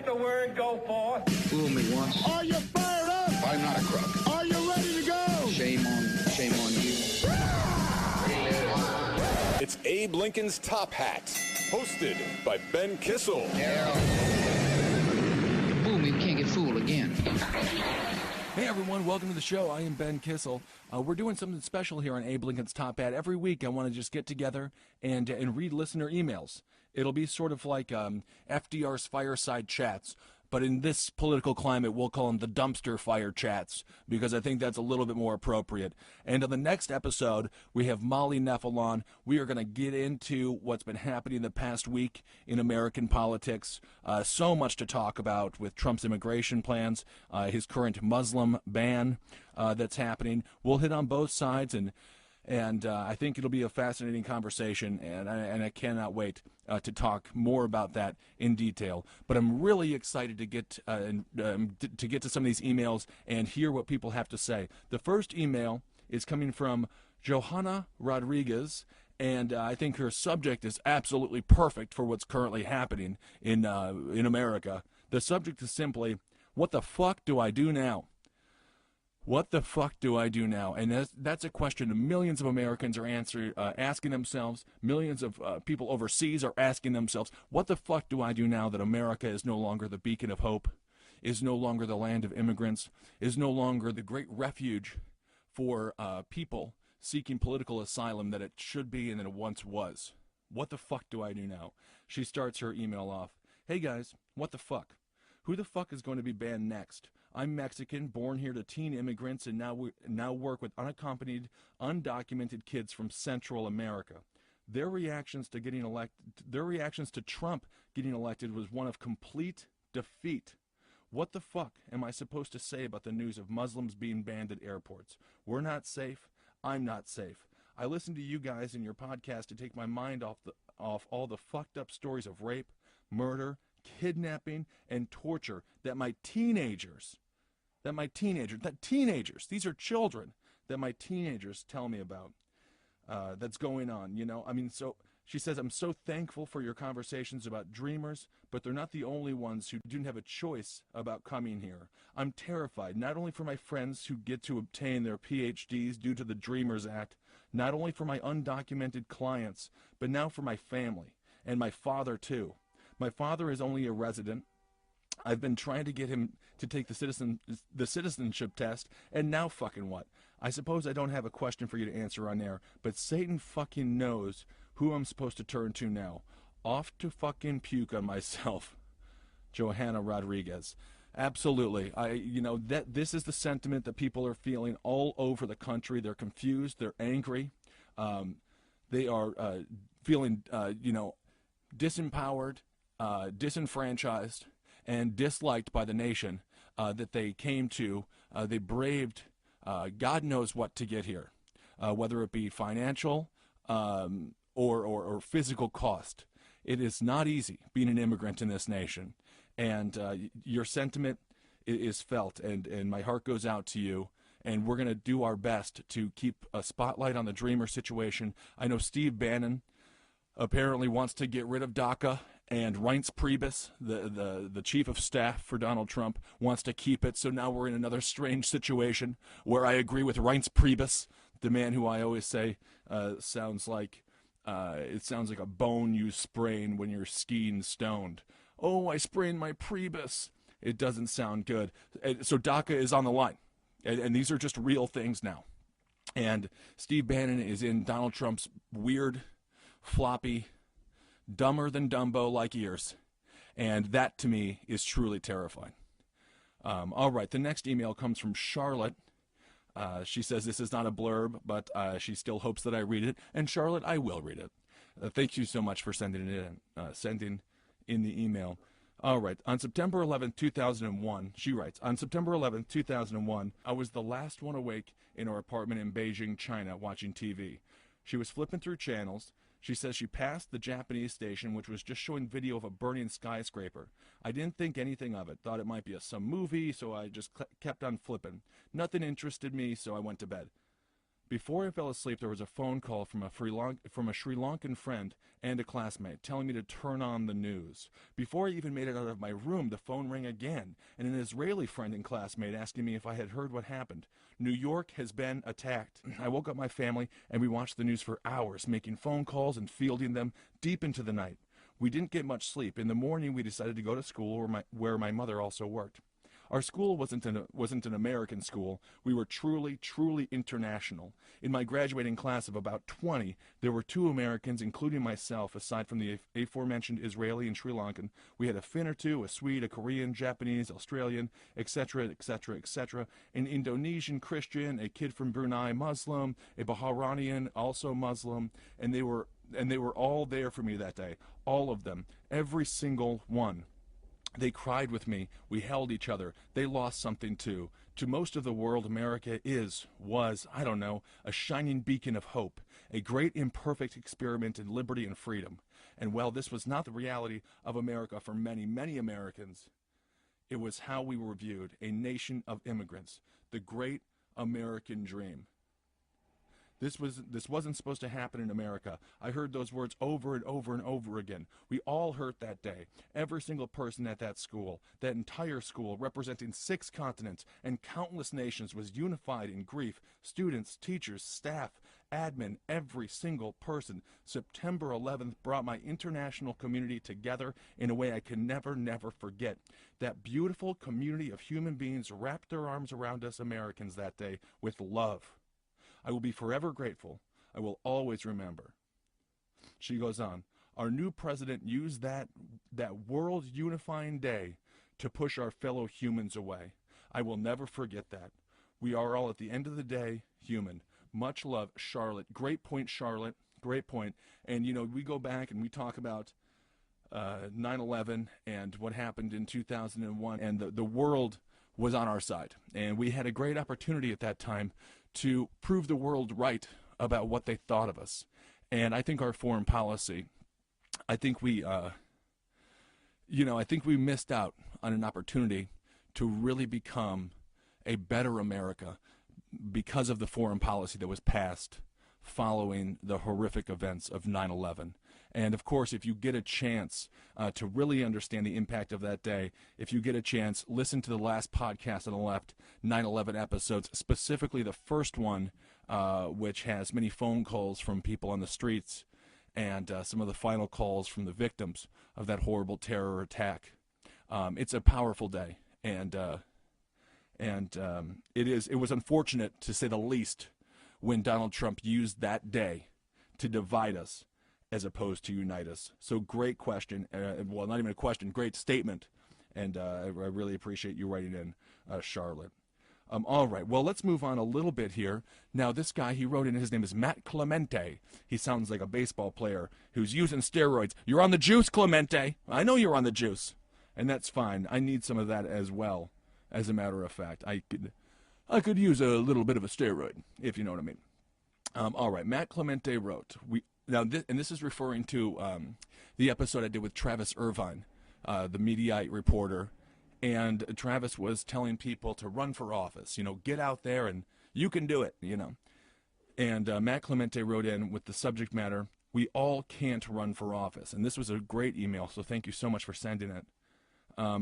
the word go forth. Fool me once. Are you fired up? I'm not a crook. Are you ready to go? Shame on you. It's Abe Lincoln's Top Hat, hosted by Ben Kissel. Fool me, can't get fooled again. Hey everyone, welcome to the show. I am Ben Kissel. We're doing something special here on Abe Lincoln's Top Hat. Every week I want to just get together and read listener emails. It'll be sort of like FDR's fireside chats, but in this political climate we'll call them the dumpster fire chats because I think that's a little bit more appropriate. And on the next episode we have Molly Neffelon. We are going to get into what's been happening the past week in American politics. So much to talk about with Trump's immigration plans, his current Muslim ban that's happening. We'll hit on both sides, and I think it'll be a fascinating conversation, and I cannot wait to talk more about that in detail. But I'm really excited to get to get to some of these emails and hear what people have to say. The first email is coming from Johanna Rodriguez, and I think her subject is absolutely perfect for what's currently happening in America. The subject is simply, what the fuck do I do now? What the fuck do I do now? And that's a question millions of Americans are asking themselves. Millions of people overseas are asking themselves, what the fuck do I do now that America is no longer the beacon of hope, is no longer the land of immigrants, is no longer the great refuge for people seeking political asylum that it should be and that it once was? What the fuck do I do now? She starts her email off, hey guys, what the fuck? Who the fuck is going to be banned next? I'm Mexican, born here to teen immigrants, and now work with unaccompanied, undocumented kids from Central America. Their reactions to Trump getting elected was one of complete defeat. What the fuck am I supposed to say about the news of Muslims being banned at airports? We're not safe. I'm not safe. I listen to you guys in your podcast to take my mind off all the fucked up stories of rape, murder, kidnapping, and torture that teenagers, these are children, that my teenagers tell me about, that's going on, you know? I mean, so she says, I'm so thankful for your conversations about dreamers, but they're not the only ones who didn't have a choice about coming here. I'm terrified, not only for my friends who get to obtain their PhDs due to the Dreamers Act, not only for my undocumented clients, but now for my family, and my father too. My father is only a resident. I've been trying to get him to take the citizenship test, and now fucking what? I suppose I don't have a question for you to answer on air, but Satan fucking knows who I'm supposed to turn to now. Off to fucking puke on myself. Johanna Rodriguez. Absolutely. This is the sentiment that people are feeling all over the country. They're confused. They're angry. They are feeling, disempowered, disenfranchised, and disliked by the nation that they came to. They braved God knows what to get here, whether it be financial or physical cost. It is not easy being an immigrant in this nation, and your sentiment is felt, and my heart goes out to you. And we're going to do our best to keep a spotlight on the Dreamer situation. I know Steve Bannon apparently wants to get rid of DACA, and Reince Priebus, the chief of staff for Donald Trump, wants to keep it. So now we're in another strange situation where I agree with Reince Priebus, the man who I always say sounds like a bone you sprain when you're skiing stoned. Oh, I sprained my Priebus. It doesn't sound good. So DACA is on the line, and these are just real things now. And Steve Bannon is in Donald Trump's weird, floppy, dumber than Dumbo-like ears, and that to me is truly terrifying. All right, the next email comes from Charlotte. She says this is not a blurb, but she still hopes that I read it, and Charlotte, I will read it. Thank you so much for sending it in, sending in the email. All right, on September 11, 2001, she writes, on September 11, 2001, I was the last one awake in our apartment in Beijing, China, watching TV. She was flipping through channels. She says she passed the Japanese station, which was just showing video of a burning skyscraper. I didn't think anything of it, thought it might be some movie, so I just kept on flipping. Nothing interested me, so I went to bed. Before I fell asleep, there was a phone call from a Sri Lankan friend and a classmate telling me to turn on the news. Before I even made it out of my room, the phone rang again, and an Israeli friend and classmate asking me if I had heard what happened. New York has been attacked. I woke up my family, and we watched the news for hours, making phone calls and fielding them deep into the night. We didn't get much sleep. In the morning, we decided to go to school where my mother also worked. Our school wasn't an American school. We were truly, truly international. In my graduating class of about 20, there were 2 Americans, including myself, aside from the aforementioned Israeli and Sri Lankan. We had a Finn or 2, a Swede, a Korean, Japanese, Australian, etc., etc., etc., an Indonesian Christian, a kid from Brunei, Muslim, a Bahrainian, also Muslim, and they were all there for me that day. All of them. Every single one. They cried with me. We held each other. They lost something too. To most of the world, America was, I don't know, a shining beacon of hope, a great imperfect experiment in liberty and freedom. And while this was not the reality of America for many, many Americans, it was how we were viewed, a nation of immigrants, the great American dream. This wasn't supposed to happen in America. I heard those words over and over and over again. We all hurt that day. Every single person at that school, that entire school representing 6 continents and countless nations, was unified in grief. Students, teachers, staff, admin, every single person. September 11th brought my international community together in a way I can never, never forget. That beautiful community of human beings wrapped their arms around us Americans that day with love. I will be forever grateful. I will always remember. She goes on. Our new president used that world unifying day to push our fellow humans away. I will never forget that. We are all, at the end of the day, human. Much love, Charlotte. Great point, Charlotte. Great point. And, we go back and we talk about 9/11 and what happened in 2001, and the world was on our side. And we had a great opportunity at that time to prove the world right about what they thought of us. And I think our foreign policy, I think we missed out on an opportunity to really become a better America because of the foreign policy that was passed following the horrific events of 9/11. And of course, if you get a chance to really understand the impact of that day, if you get a chance, listen to the last podcast on the left, 9/11 episodes, specifically the first one, which has many phone calls from people on the streets and some of the final calls from the victims of that horrible terror attack. It's a powerful day, and it was unfortunate, to say the least, when Donald Trump used that day to divide us as opposed to unite us. So great question. Well, not even a question, great statement. And I really appreciate you writing in, Charlotte. All right, well, let's move on a little bit here. Now, this guy, he wrote in, his name is Matt Clemente. He sounds like a baseball player who's using steroids. You're on the juice, Clemente. I know you're on the juice. And that's fine. I need some of that as well, as a matter of fact. I could use a little bit of a steroid, if you know what I mean. All right, Matt Clemente wrote, this is referring to the episode I did with Travis Irvine, the Mediaite reporter, and Travis was telling people to run for office, get out there and you can do it, And Matt Clemente wrote in with the subject matter, we all can't run for office. And this was a great email, so thank you so much for sending it.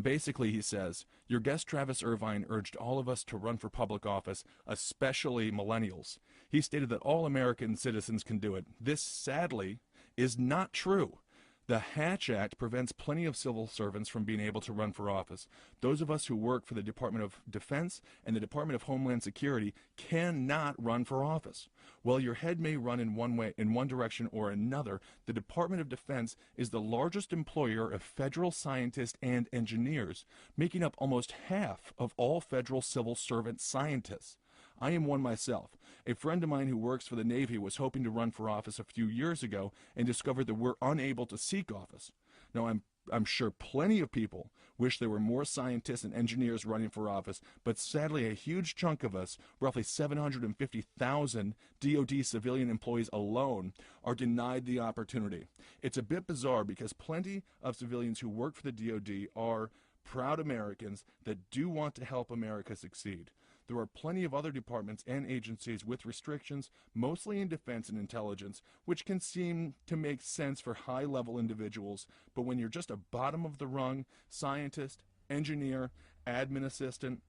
Basically, he says, your guest Travis Irvine urged all of us to run for public office, especially millennials. He stated that all American citizens can do it. This, sadly, is not true. The Hatch Act prevents plenty of civil servants from being able to run for office. Those of us who work for the Department of Defense and the Department of Homeland Security cannot run for office. While your head may run in one direction or another, the Department of Defense is the largest employer of federal scientists and engineers, making up almost half of all federal civil servant scientists. I am one myself. A friend of mine who works for the Navy was hoping to run for office a few years ago and discovered that we're unable to seek office. Now, I'm sure plenty of people wish there were more scientists and engineers running for office, but sadly a huge chunk of us, roughly 750,000 DoD civilian employees alone, are denied the opportunity. It's a bit bizarre because plenty of civilians who work for the DoD are proud Americans that do want to help America succeed. There are plenty of other departments and agencies with restrictions, mostly in defense and intelligence, which can seem to make sense for high-level individuals, but when you're just a bottom-of-the-rung scientist, engineer, admin assistant,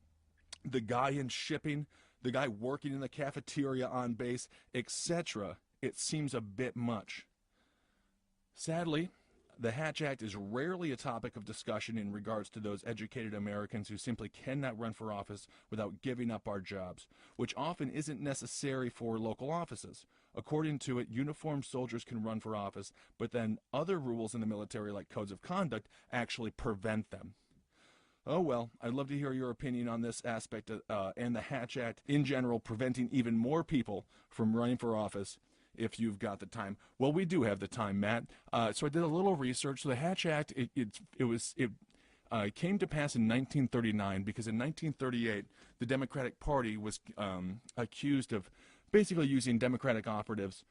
the guy in shipping, the guy working in the cafeteria on base, etc., it seems a bit much. Sadly, the Hatch Act is rarely a topic of discussion in regards to those educated Americans who simply cannot run for office without giving up our jobs, which often isn't necessary for local offices. According to it, uniformed soldiers can run for office, but then other rules in the military, like codes of conduct, actually prevent them. Oh well, I'd love to hear your opinion on this aspect and the Hatch Act in general, preventing even more people from running for office if you've got the time. Well, we do have the time, Matt. So I did a little research. So the Hatch Act, it came to pass in 1939 because in 1938 the Democratic Party was accused of basically using Democratic operatives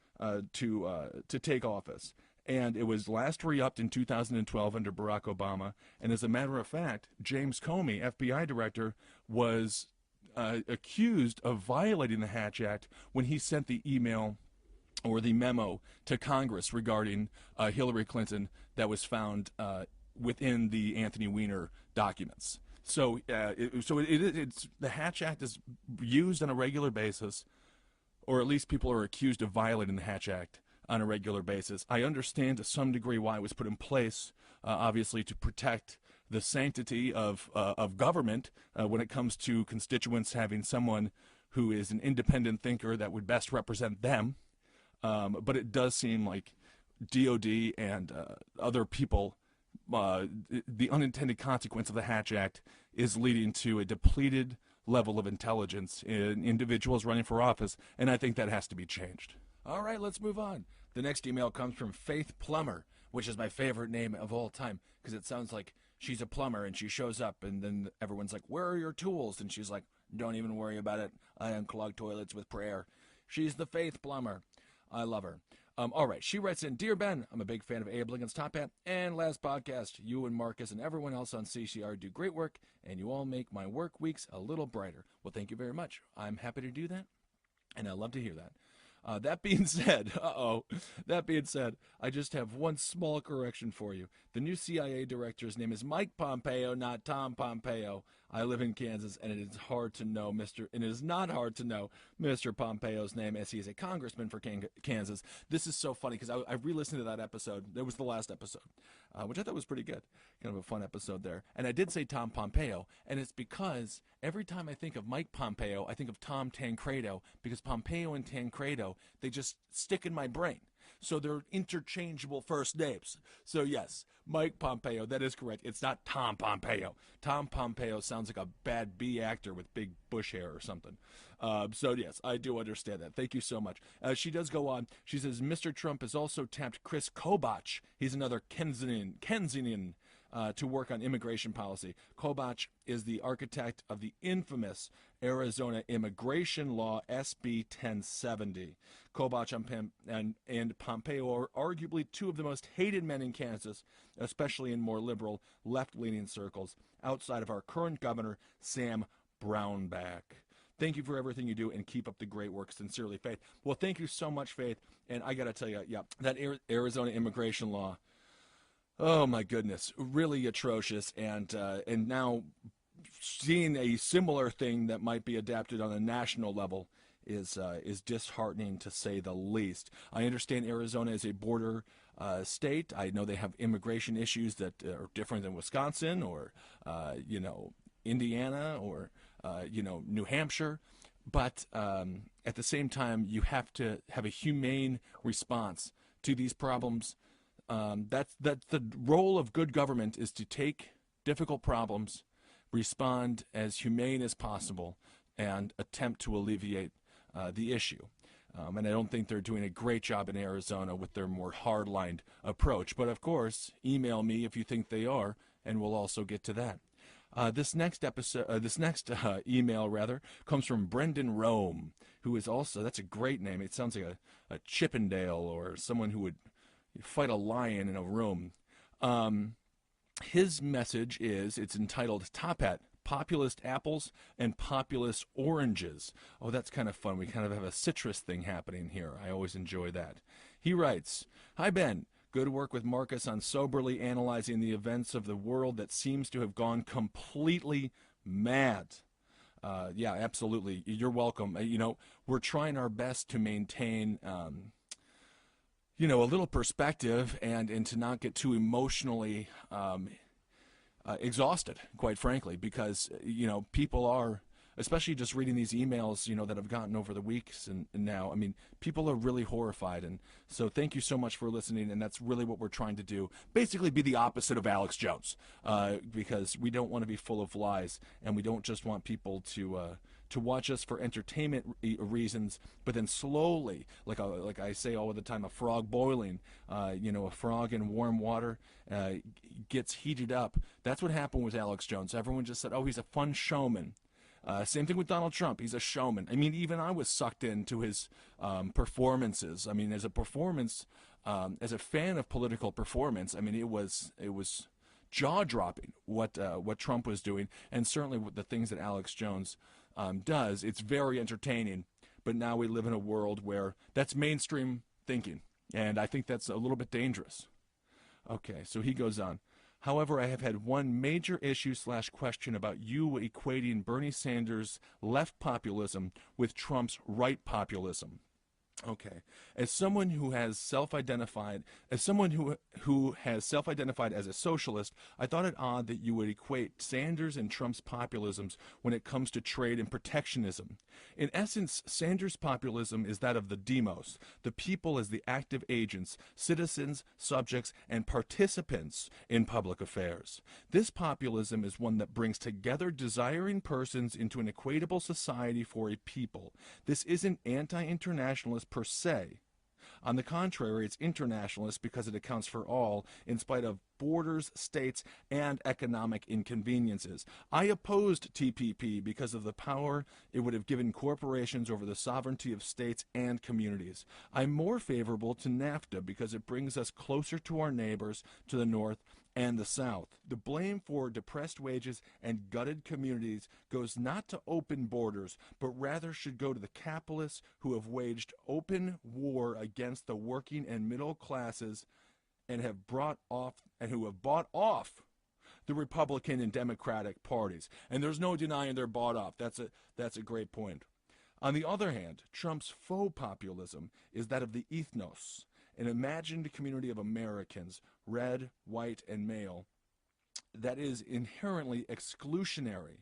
to take office. And it was last re-upped in 2012 under Barack Obama. And as a matter of fact, James Comey, FBI director, was accused of violating the Hatch Act when he sent the email or the memo to Congress regarding Hillary Clinton that was found within the Anthony Weiner documents. So, it's the Hatch Act is used on a regular basis, or at least people are accused of violating the Hatch Act on a regular basis. I understand to some degree why it was put in place, obviously to protect the sanctity of government when it comes to constituents having someone who is an independent thinker that would best represent them. But it does seem like DOD and other people, the unintended consequence of the Hatch Act is leading to a depleted level of intelligence in individuals running for office, and I think that has to be changed. All right, let's move on. The next email comes from Faith Plummer, which is my favorite name of all time because it sounds like she's a plumber and she shows up and then everyone's like, "Where are your tools?" And she's like, "Don't even worry about it. I unclog toilets with prayer." She's the Faith Plummer. I love her. All right, she writes in, "Dear Ben, I'm a big fan of Abe Lincoln's Top Hat and last podcast. You and Marcus and everyone else on CCR do great work, and you all make my work weeks a little brighter." Well, thank you very much. I'm happy to do that, and I love to hear that. That being said, I just have one small correction for you. The new CIA director's name is Mike Pompeo, not Tom Pompeo. I live in Kansas, and it is not hard to know Mr. Pompeo's name, as he is a congressman for Kansas. This is so funny because I re-listened to that episode. It was the last episode, which I thought was pretty good. Kind of a fun episode there. And I did say Tom Pompeo, and it's because every time I think of Mike Pompeo, I think of Tom Tancredo, because Pompeo and Tancredo, they just stick in my brain. So they're interchangeable first names. So yes, Mike Pompeo, that is correct. It's not Tom Pompeo. Tom Pompeo sounds like a bad B actor with big bush hair or something. So yes, I do understand that. Thank you so much. She does go on. She says, Mr. Trump has also tapped Chris Kobach. He's another Keynesian to work on immigration policy. Kobach is the architect of the infamous Arizona immigration law, SB 1070. Kobach and Pompeo are arguably two of the most hated men in Kansas, especially in more liberal, left-leaning circles, outside of our current governor, Sam Brownback. Thank you for everything you do, and keep up the great work. Sincerely, Faith. Well, thank you so much, Faith. And I got to tell you, yeah, that Arizona immigration law, oh my goodness, really atrocious. And now seeing a similar thing that might be adapted on a national level is disheartening, to say the least. I understand Arizona is a border state. I know they have immigration issues that are different than Wisconsin or Indiana or New Hampshire. But at the same time, you have to have a humane response to these problems. That's the role of good government, is to take difficult problems, respond as humane as possible, and attempt to alleviate the issue. And I don't think they're doing a great job in Arizona with their more hard-lined approach. But of course, email me if you think they are, and we'll also get to that. This next email comes from Brendan Rome, who is also, that's a great name. It sounds like a Chippendale or someone who would fight a lion in a room. His message it's entitled Top Hat, populist apples and populist oranges. Oh, that's kind of fun. We kind of have a citrus thing happening here. I always enjoy that. He writes, "Hi, Ben. Good work with Marcus on soberly analyzing the events of the world that seems to have gone completely mad." Yeah, absolutely. You're welcome. We're trying our best to maintain, a little perspective and to not get too emotionally exhausted, quite frankly, because, people are, especially just reading these emails, that I've gotten over the weeks and now, people are really horrified. And so thank you so much for listening. And that's really what we're trying to do. Basically be the opposite of Alex Jones, because we don't want to be full of lies, and we don't just want people to watch us for entertainment reasons, but then slowly, like I say all the time, a frog boiling, a frog in warm water gets heated up. That's what happened with Alex Jones. Everyone just said, oh, he's a fun showman. Same thing with Donald Trump. He's a showman. Even I was sucked into his performances. As a performance, as a fan of political performance, it was jaw-dropping what Trump was doing, and certainly with the things that Alex Jones does. It's very entertaining, but now we live in a world where that's mainstream thinking, and I think that's a little bit dangerous. Okay, so he goes on. However, I have had one major issue/question about you equating Bernie Sanders' left populism with Trump's right populism. Okay, as someone who has self-identified as a socialist, I thought it odd that you would equate Sanders and Trump's populisms when it comes to trade and protectionism. In essence, Sanders' populism is that of the demos, the people as the active agents, citizens, subjects, and participants in public affairs. This populism is one that brings together desiring persons into an equatable society for a people. This isn't anti-internationalist per se. On the contrary, it's internationalist because it accounts for all, in spite of borders, states, and economic inconveniences. I opposed TPP because of the power it would have given corporations over the sovereignty of states and communities. I'm more favorable to NAFTA because it brings us closer to our neighbors to the north and the South. The blame for depressed wages and gutted communities goes not to open borders, but rather should go to the capitalists who have waged open war against the working and middle classes and who have bought off the Republican and Democratic parties. And there's no denying they're bought off. That's a great point. On the other hand, Trump's faux populism is that of the ethnos, an imagined community of Americans, red, white, and male, that is inherently exclusionary.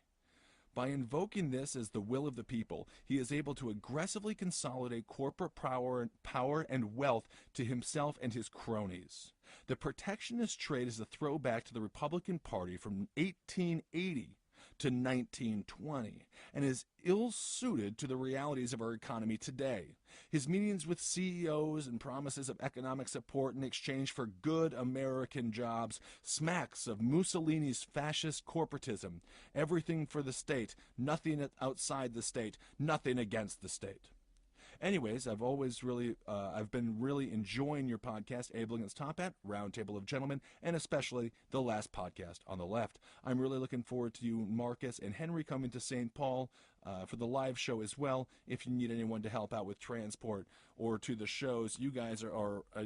By invoking this as the will of the people, he is able to aggressively consolidate corporate power and wealth to himself and his cronies. The protectionist trade is a throwback to the Republican Party from 1880 to 1920 and is ill-suited to the realities of our economy today. His meetings with CEOs and promises of economic support in exchange for good American jobs smacks of Mussolini's fascist corporatism. Everything for the state, nothing outside the state, nothing against the state. Anyways, I've been really enjoying your podcast, Abe Lincoln's Top Hat, Roundtable of Gentlemen, and especially the last podcast on the left. I'm really looking forward to you, Marcus, and Henry coming to St. Paul for the live show as well. If you need anyone to help out with transport or to the shows, you guys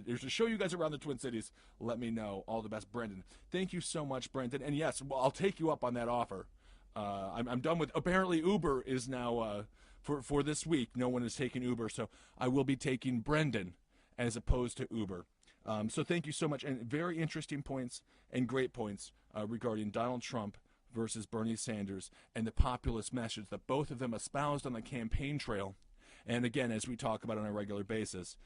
there's a show you guys around the Twin Cities, let me know. All the best, Brendan. Thank you so much, Brendan. And yes, I'll take you up on that offer. I'm done with, apparently Uber is now, for this week, no one is taking Uber, so I will be taking Brendan as opposed to Uber. So thank you so much, and very interesting points and great points regarding Donald Trump versus Bernie Sanders and the populist message that both of them espoused on the campaign trail. And again, as we talk about on a regular basis,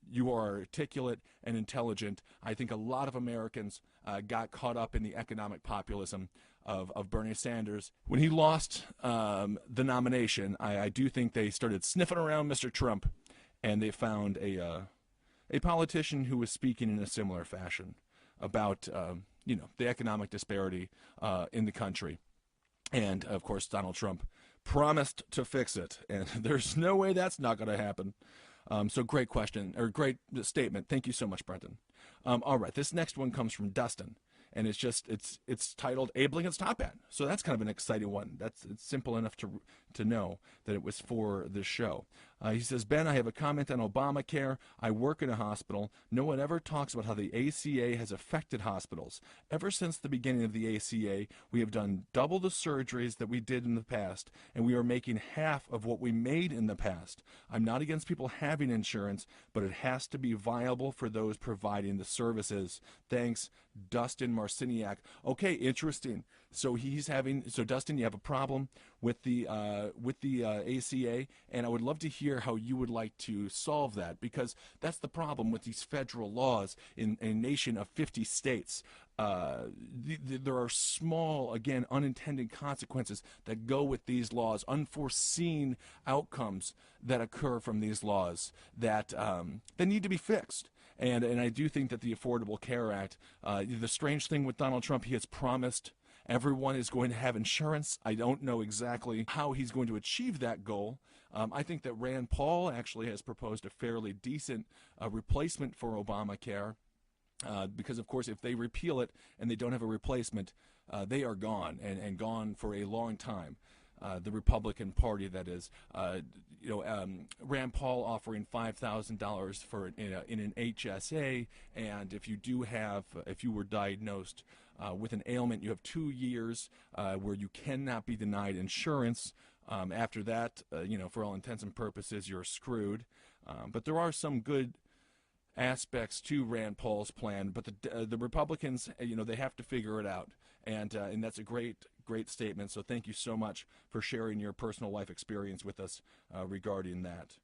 you are articulate and intelligent. I think a lot of Americans got caught up in the economic populism of Bernie Sanders. When he lost the nomination, I do think they started sniffing around Mr. Trump, and they found a politician who was speaking in a similar fashion about the economic disparity in the country. And, of course, Donald Trump promised to fix it, and there's no way that's not going to happen. So great question, or great statement. Thank you so much, Brendan. All right, this next one comes from Dustin. and it's titled Abe Lincoln's Top Hat. So that's kind of an exciting one. It's simple enough to know that it was for this show. He says, Ben, I have a comment on Obamacare. I work in a hospital. No one ever talks about how the ACA has affected hospitals. Ever since the beginning of the ACA, we have done double the surgeries that we did in the past, and we are making half of what we made in the past. I'm not against people having insurance, but it has to be viable for those providing the services. Thanks, Dustin Marciniak. Okay, interesting. So Dustin, you have a problem with the ACA, and I would love to hear how you would like to solve that, because that's the problem with these federal laws in a nation of 50 states. There are small, again, unintended consequences that go with these laws, unforeseen outcomes that occur from these laws that need to be fixed. And I do think that the Affordable Care Act, the strange thing with Donald Trump, he has promised everyone is going to have insurance. I don't know exactly how he's going to achieve that goal. I think that Rand Paul actually has proposed a fairly decent replacement for Obamacare, because, of course, if they repeal it and they don't have a replacement, they are gone, and gone for a long time. The Republican Party, that is. Rand Paul offering $5,000 for in an HSA, and if you were diagnosed with an ailment, you have 2 years where you cannot be denied insurance. After that, for all intents and purposes, you're screwed. But there are some good aspects to Rand Paul's plan, but the Republicans, they have to figure it out, and that's a great statement. So thank you so much for sharing your personal life experience with us regarding that.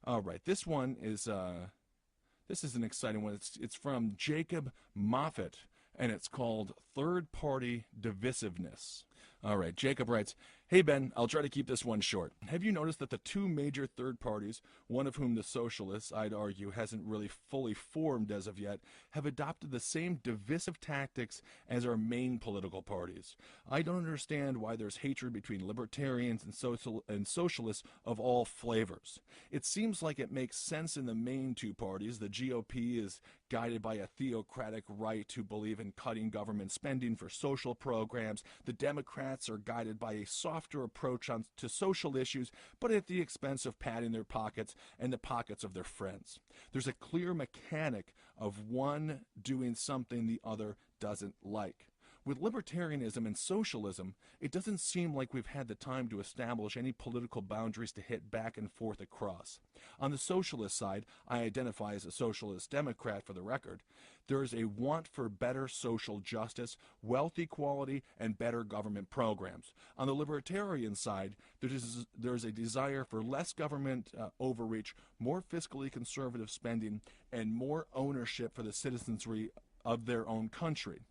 All right, this one is an exciting one. It's from Jacob Moffat, and it's called Third Party Divisiveness. All right, Jacob writes, Hey Ben, I'll try to keep this one short. Have you noticed that the two major third parties, one of whom the socialists, I'd argue, hasn't really fully formed as of yet, have adopted the same divisive tactics as our main political parties? I don't understand why there's hatred between libertarians and socialists of all flavors. It seems like it makes sense in the main two parties. The GOP is guided by a theocratic right who believe in cutting government spending for social programs. The Democrats are guided by a softer approach to social issues, but at the expense of padding their pockets and the pockets of their friends. There's a clear mechanic of one doing something the other doesn't like. With libertarianism and socialism, it doesn't seem like we've had the time to establish any political boundaries to hit back and forth across. On the socialist side, I identify as a socialist Democrat for the record. There is a want for better social justice, wealth equality, and better government programs. On the libertarian side, there's a desire for less government overreach, more fiscally conservative spending, and more ownership for the citizenry of their own country.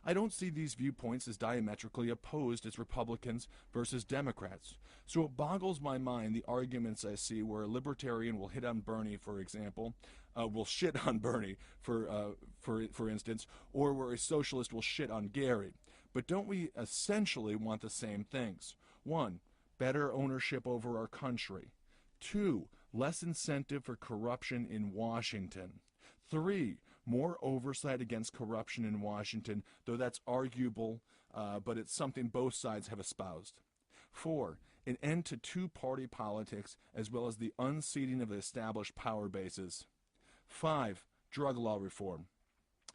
I don't see these viewpoints as diametrically opposed as Republicans versus Democrats. So it boggles my mind the arguments I see where a libertarian will hit on Bernie, for example, will shit on Bernie, for instance, or where a socialist will shit on Gary. But don't we essentially want the same things? 1, better ownership over our country. 2, less incentive for corruption in Washington. 3, more oversight against corruption in Washington, though that's arguable, but it's something both sides have espoused. 4, an end to two-party politics, as well as the unseating of the established power bases. 5, drug law reform.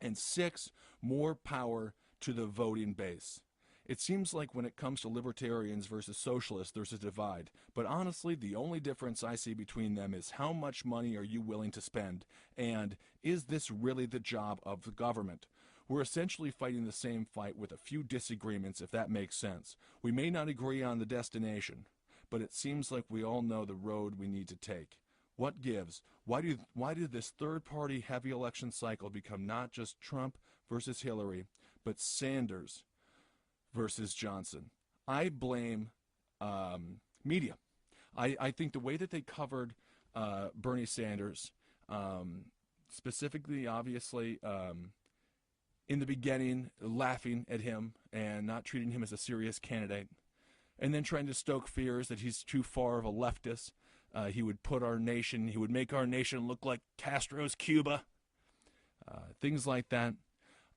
And 6, more power to the voting base. It seems like when it comes to libertarians versus socialists, there's a divide. But honestly, the only difference I see between them is how much money are you willing to spend, and is this really the job of the government? We're essentially fighting the same fight with a few disagreements, if that makes sense. We may not agree on the destination, but it seems like we all know the road we need to take. What gives? Why did this third-party heavy election cycle become not just Trump versus Hillary, but Sanders versus Johnson? I blame media. I think the way that they covered Bernie Sanders, specifically, obviously, in the beginning, laughing at him and not treating him as a serious candidate, and then trying to stoke fears that he's too far of a leftist. He would make our nation look like Castro's Cuba, things like that.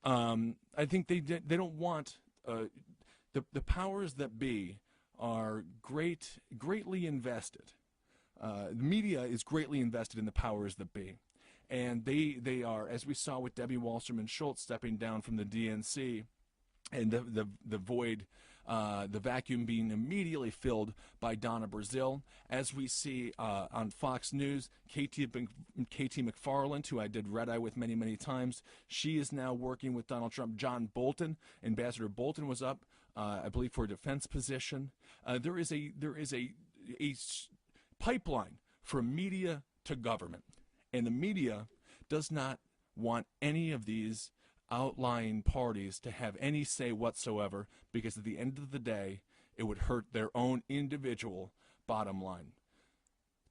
I think they don't want the powers that be are greatly invested. The media is greatly invested in the powers that be, and they are, as we saw with Debbie Wasserman Schultz stepping down from the DNC, and the void, the vacuum being immediately filled by Donna Brazile. As we see on Fox News, Katie McFarland, who I did Red Eye with many, many times, she is now working with Donald Trump. John Bolton, Ambassador Bolton, was up, I believe, for a defense position. There is a pipeline from media to government, and the media does not want any of these outlying parties to have any say whatsoever, because at the end of the day, it would hurt their own individual bottom line.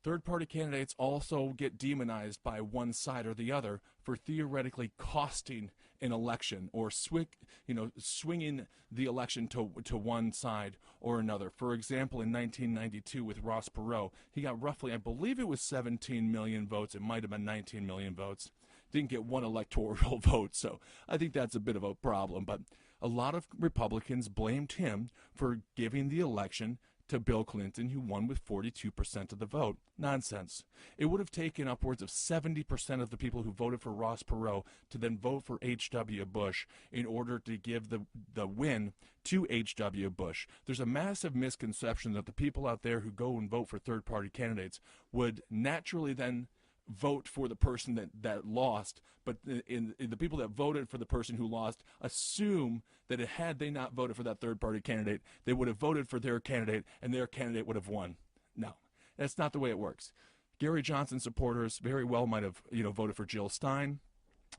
Third-party candidates also get demonized by one side or the other for theoretically costing an election or swinging the election to one side or another. For example, in 1992 with Ross Perot, he got roughly, I believe it was 17 million votes. It might have been 19 million votes. Didn't get one electoral vote, so I think that's a bit of a problem. But a lot of Republicans blamed him for giving the election to Bill Clinton, who won with 42% of the vote. Nonsense. It would have taken upwards of 70% of the people who voted for Ross Perot to then vote for H.W. Bush in order to give the win to H.W. Bush. There's a massive misconception that the people out there who go and vote for third-party candidates would naturally then vote for the person that lost, but in the people that voted for the person who lost assume that had they not voted for that third-party candidate, they would have voted for their candidate, and their candidate would have won. No, that's not the way it works. Gary Johnson supporters very well might have voted for Jill Stein.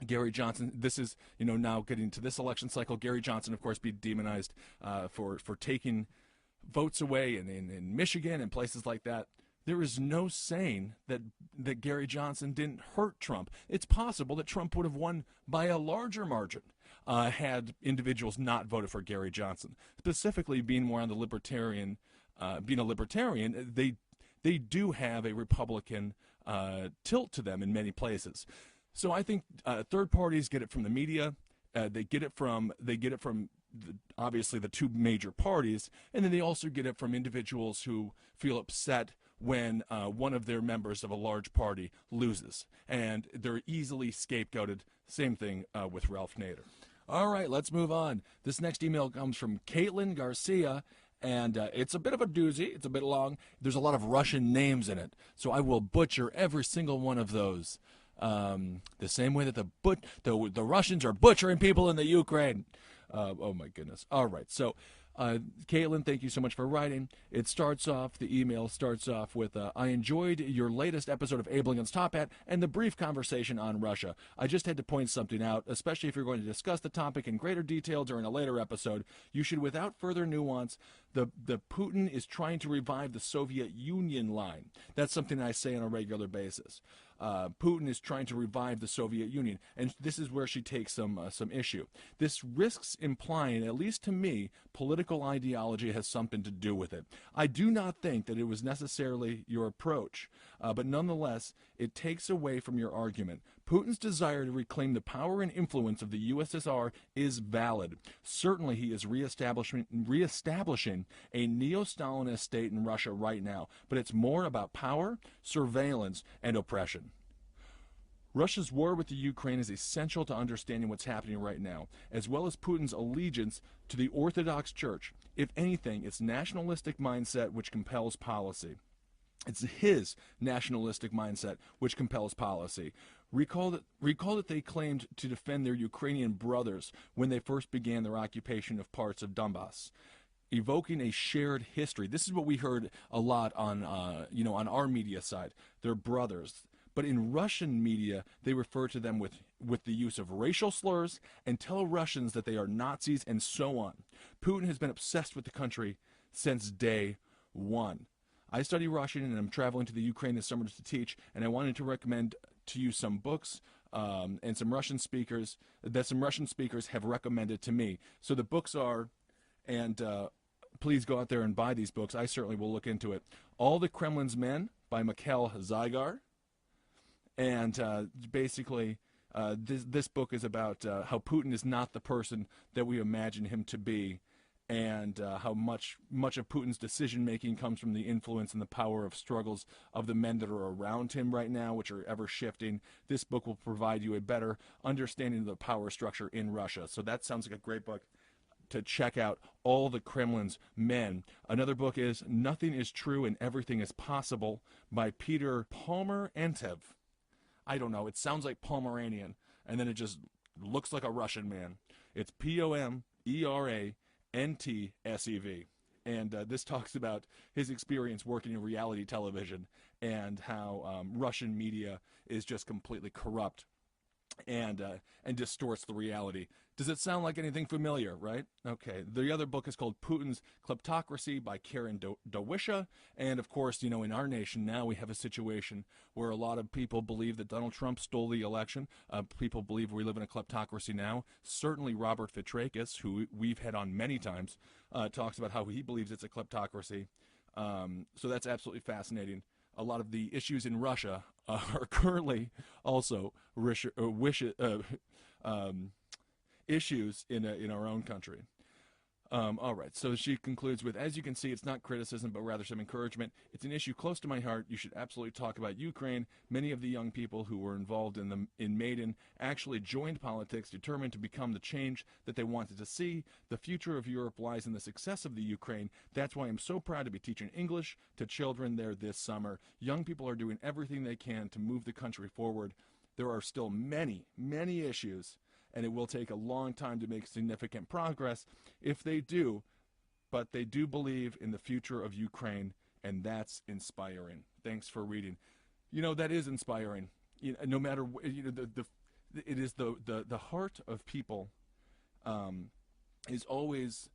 Gary Johnson, this is now getting to this election cycle. Gary Johnson, of course, be demonized for taking votes away in Michigan and places like that. There is no saying that Gary Johnson didn't hurt Trump. It's possible that Trump would have won by a larger margin had individuals not voted for Gary Johnson. Specifically, being more on the libertarian, being a libertarian, they do have a Republican tilt to them in many places. So I think third parties get it from the media. They get it from obviously the two major parties, and then they also get it from individuals who feel upset when one of their members of a large party loses, and they're easily scapegoated. Same thing with Ralph Nader. All right, let's move on. This next email comes from Caitlin Garcia, and it's a bit of a doozy. It's a bit long. There's a lot of Russian names in it, so I will butcher every single one of those. The same way that the Russians are butchering people in the Ukraine. Oh my goodness. All right, so Caitlin, thank you so much for writing. The email starts off with, I enjoyed your latest episode of Abe Lincoln's Top Hat and the brief conversation on Russia. I just had to point something out, especially if you're going to discuss the topic in greater detail during a later episode. You should, without further nuance, the Putin is trying to revive the Soviet Union line. That's something I say on a regular basis. Putin is trying to revive the Soviet Union, and this is where she takes some issue. This risks implying, at least to me, political ideology has something to do with it. I do not think that it was necessarily your approach, but nonetheless, it takes away from your argument. Putin's desire to reclaim the power and influence of the USSR is valid. Certainly, he is reestablishing a neo-Stalinist state in Russia right now, but it's more about power, surveillance, and oppression. Russia's war with the Ukraine is essential to understanding what's happening right now, as well as Putin's allegiance to the Orthodox Church. If anything, it's nationalistic mindset which compels policy. It's his nationalistic mindset which compels policy. Recall that they claimed to defend their Ukrainian brothers when they first began their occupation of parts of Donbass, evoking a shared history. This is what we heard a lot on our media side. They're brothers. But in Russian media, they refer to them with the use of racial slurs and tell Russians that they are Nazis and so on. Putin has been obsessed with the country since day one. I study Russian and I'm traveling to the Ukraine this summer to teach, and I wanted to recommend to you some books and some Russian speakers have recommended to me. So the books are, and please go out there and buy these books. I certainly will look into it. All the Kremlin's Men by Mikhail Zygar. And basically, This book is about how Putin is not the person that we imagine him to be, and how much of Putin's decision-making comes from the influence and the power of struggles of the men that are around him right now, which are ever-shifting. This book will provide you a better understanding of the power structure in Russia. So that sounds like a great book to check out. All the Kremlin's Men. Another book is Nothing is True and Everything is Possible by Peter Pomerantsev. I don't know. It sounds like Pomeranian, and then it just looks like a Russian man. It's Pomerantsev. And this talks about his experience working in reality television and how Russian media is just completely corrupt and distorts the reality. Does it sound like anything familiar, right? Okay. The other book is called Putin's Kleptocracy by Karen Dawisha. And of course, in our nation now we have a situation where a lot of people believe that Donald Trump stole the election. People believe we live in a kleptocracy now. Certainly Robert Fitrakis, who we've had on many times, talks about how he believes it's a kleptocracy. So that's absolutely fascinating. A lot of the issues in Russia are currently also issues in our own country. All right, so she concludes with, as you can see, it's not criticism, but rather some encouragement. It's an issue close to my heart. You should absolutely talk about Ukraine. Many of the young people who were involved in Maidan actually joined politics, determined to become the change that they wanted to see. The future of Europe lies in the success of the Ukraine. That's why I'm so proud to be teaching English to children there this summer. Young people are doing everything they can to move the country forward. There are still many, many issues, and it will take a long time to make significant progress if they do, but they do believe in the future of Ukraine, and that's inspiring. Thanks for reading. That is inspiring. No matter it is the heart of people is always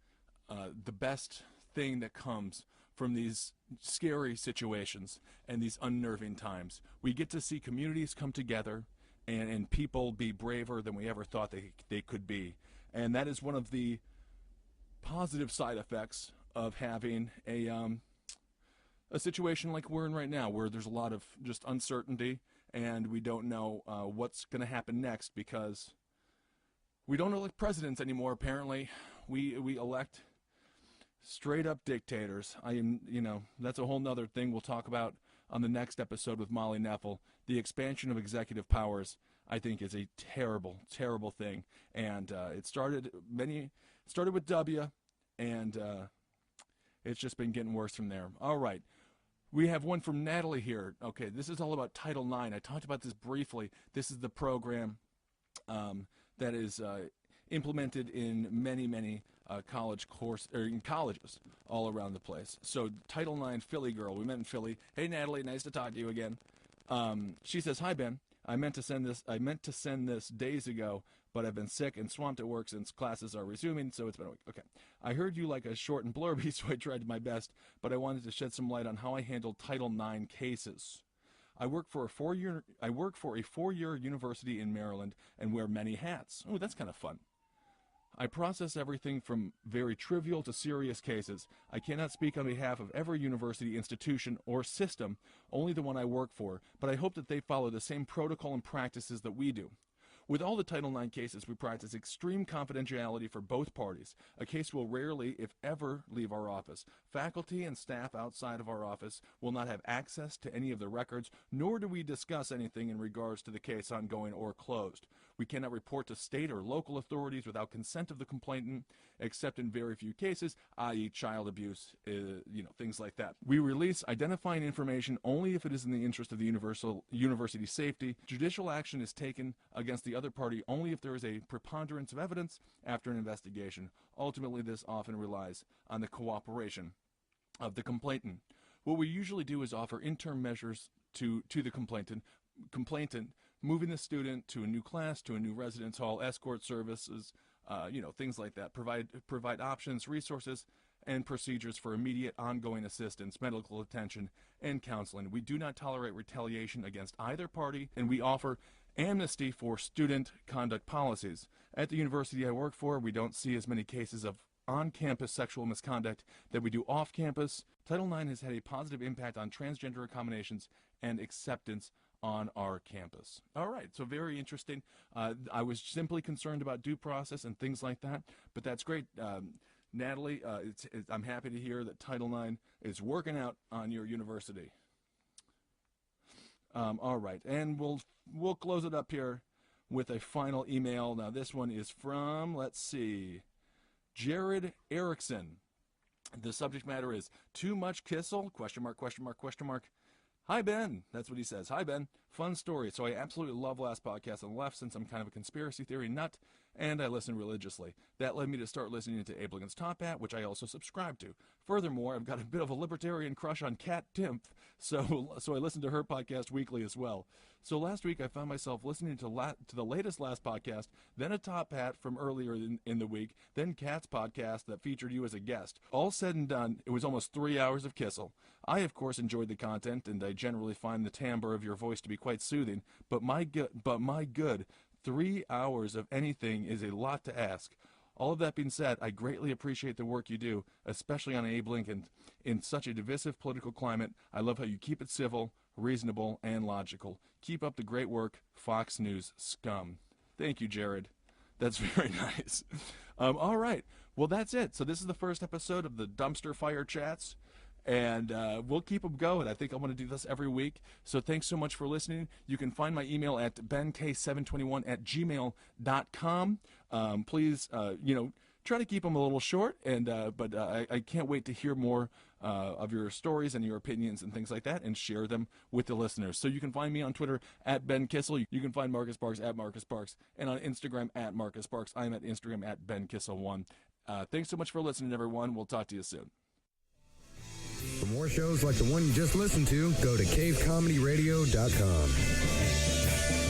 the best thing that comes from these scary situations and these unnerving times. We get to see communities come together and people be braver than we ever thought they could be. And that is one of the positive side effects of having a situation like we're in right now, where there's a lot of just uncertainty and we don't know what's going to happen next, because we don't elect presidents anymore, apparently. We elect straight up dictators. That's a whole nother thing we'll talk about on the next episode with Molly Neffel. The expansion of executive powers, I think, is a terrible, terrible thing. And it started with W, and it's just been getting worse from there. All right. We have one from Natalie here. Okay, this is all about Title IX. I talked about this briefly. This is the program that is implemented in many in colleges all around the place. So Title IX, Philly girl. We met in Philly. Hey Natalie, nice to talk to you again. She says, "Hi Ben. I meant to send this days ago, but I've been sick and swamped at work since classes are resuming, so it's been a week. Okay. I heard you like a short and blurby, so I tried my best, but I wanted to shed some light on how I handle Title IX cases. I work for a four-year university in Maryland and wear many hats." Oh, that's kind of fun. "I process everything from very trivial to serious cases. I cannot speak on behalf of every university, institution, or system, only the one I work for, but I hope that they follow the same protocol and practices that we do. With all the Title IX cases, we practice extreme confidentiality for both parties. A case will rarely, if ever, leave our office. Faculty and staff outside of our office will not have access to any of the records, nor do we discuss anything in regards to the case ongoing or closed. We cannot report to state or local authorities without consent of the complainant, except in very few cases, i.e. child abuse, things like that. We release identifying information only if it is in the interest of the university safety. Judicial action is taken against the other party only if there is a preponderance of evidence after an investigation. Ultimately, this often relies on the cooperation of the complainant. What we usually do is offer interim measures to the complainant, moving the student to a new class, to a new residence hall, escort services, things like that. Provide options, resources, and procedures for immediate ongoing assistance, medical attention, and counseling. We do not tolerate retaliation against either party, and we offer amnesty for student conduct policies. At the university I work for, we don't see as many cases of on-campus sexual misconduct that we do off-campus. Title IX has had a positive impact on transgender accommodations and acceptance on our campus. All right, so very interesting. I was simply concerned about due process and things like that, but that's great. Natalie, I'm happy to hear that Title IX is working out on your university. All right, and we'll close it up here with a final email. Now, this one is from, let's see, Jared Erickson. The subject matter is too much Kissel? ? Hi, Ben. That's what he says. Hi, Ben. Fun story. So I absolutely love last podcast on the left since I'm kind of a conspiracy theory nut, and I listen religiously. That led me to start listening to Abe Lincoln's Top Hat, which I also subscribe to. Furthermore, I've got a bit of a libertarian crush on Kat Timpf, so I listen to her podcast weekly as well. So last week I found myself listening to the latest last podcast, then a Top Hat from earlier in the week, then Kat's podcast that featured you as a guest. All said and done, it was almost 3 hours of Kissel. I, of course, enjoyed the content, and I generally find the timbre of your voice to be quite soothing, but my good, 3 hours of anything is a lot to ask. All of that being said, I greatly appreciate the work you do, especially on Abe Lincoln. In such a divisive political climate, I love how you keep it civil, reasonable, and logical. Keep up the great work, Fox News scum. Thank you, Jared. That's very nice. All right. Well, that's it. So this is the first episode of the Dumpster Fire Chats. And we'll keep them going. I think I want to do this every week. So thanks so much for listening. You can find my email at benk721@gmail.com. Please, try to keep them a little short. But I can't wait to hear more of your stories and your opinions and things like that, and share them with the listeners. So you can find me on Twitter at Ben Kissel. You can find Marcus Parks at Marcus Parks, and on Instagram at Marcus Parks. I'm at Instagram at Ben Kissel1. Thanks so much for listening, everyone. We'll talk to you soon. For more shows like the one you just listened to, go to cavecomedyradio.com.